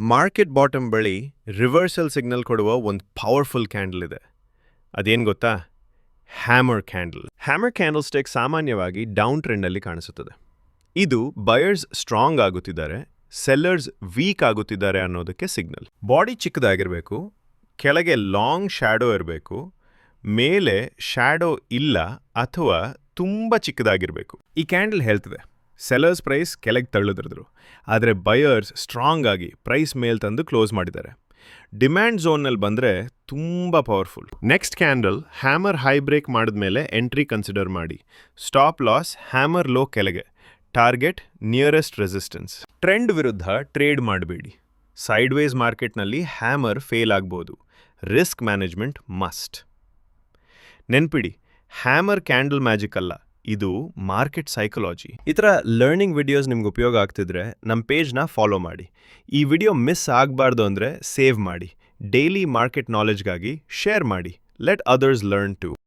Market bottom ಬಳಿ reversal signal ಕೊಡುವ ಒಂದು ಪವರ್ಫುಲ್ ಕ್ಯಾಂಡಲ್ ಇದೆ. ಅದೇನು ಗೊತ್ತಾ? Hammer candle. Hammer candle stick ಸಾಮಾನ್ಯವಾಗಿ ಡೌನ್ ಟ್ರೆಂಡ್ನಲ್ಲಿ ಕಾಣಿಸುತ್ತದೆ. ಇದು ಬಯರ್ಸ್ ಸ್ಟ್ರಾಂಗ್ ಆಗುತ್ತಿದ್ದಾರೆ, ಸೆಲ್ಲರ್ಸ್ ವೀಕ್ ಆಗುತ್ತಿದ್ದಾರೆ ಅನ್ನೋದಕ್ಕೆ ಸಿಗ್ನಲ್. ಬಾಡಿ ಚಿಕ್ಕದಾಗಿರಬೇಕು, ಕೆಳಗೆ ಲಾಂಗ್ ಶ್ಯಾಡೋ ಇರಬೇಕು, ಮೇಲೆ ಶ್ಯಾಡೋ ಇಲ್ಲ ಅಥವಾ ತುಂಬ ಚಿಕ್ಕದಾಗಿರಬೇಕು. ಈ ಕ್ಯಾಂಡಲ್ ಹೇಳ್ತದೆ ಸೆಲ್ಲರ್ಸ್ ಪ್ರೈಸ್ ಕೆಳಗೆ ತಳ್ಳಿದ್ರು, ಆದರೆ ಬಯರ್ಸ್ ಸ್ಟ್ರಾಂಗ್ ಆಗಿ ಪ್ರೈಸ್ ಮೇಲ್ ತಂದು ಕ್ಲೋಸ್ ಮಾಡಿದ್ದಾರೆ. ಡಿಮ್ಯಾಂಡ್ ಝೋನ್ನಲ್ಲಿ ಬಂದರೆ ತುಂಬ powerful. Next candle hammer high break ಮಾಡಿದ್ಮೇಲೆ ಎಂಟ್ರಿ ಕನ್ಸಿಡರ್ ಮಾಡಿ. ಸ್ಟಾಪ್ ಲಾಸ್ ಹ್ಯಾಮರ್ ಲೋ ಕೆಳಗೆ, ಟಾರ್ಗೆಟ್ ನಿಯರೆಸ್ಟ್ ರೆಸಿಸ್ಟೆನ್ಸ್. ಟ್ರೆಂಡ್ ವಿರುದ್ಧ ಟ್ರೇಡ್ ಮಾಡಬೇಡಿ. ಸೈಡ್ವೇಸ್ ಮಾರ್ಕೆಟ್ನಲ್ಲಿ ಹ್ಯಾಮರ್ ಫೇಲ್ ಆಗ್ಬೋದು. Risk management must. ನೆನ್ಪಿಡಿ, ಹ್ಯಾಮರ್ ಕ್ಯಾಂಡಲ್ ಮ್ಯಾಜಿಕ್ ಅಲ್ಲ, ಇದು ಮಾರ್ಕೆಟ್ ಸೈಕಾಲಜಿ. ಈ ಥರ ಲರ್ನಿಂಗ್ ವಿಡಿಯೋಸ್ ನಿಮ್ಗೆ ಉಪಯೋಗ ಆಗ್ತಿದ್ರೆ ನಮ್ಮ ಪೇಜ್ನ ಫಾಲೋ ಮಾಡಿ. ಈ ವಿಡಿಯೋ ಮಿಸ್ ಆಗಬಾರ್ದು ಅಂದರೆ ಸೇವ್ ಮಾಡಿ. ಡೈಲಿ ಮಾರ್ಕೆಟ್ ನಾಲೆಜ್ಗಾಗಿ ಶೇರ್ ಮಾಡಿ. Let others learn to.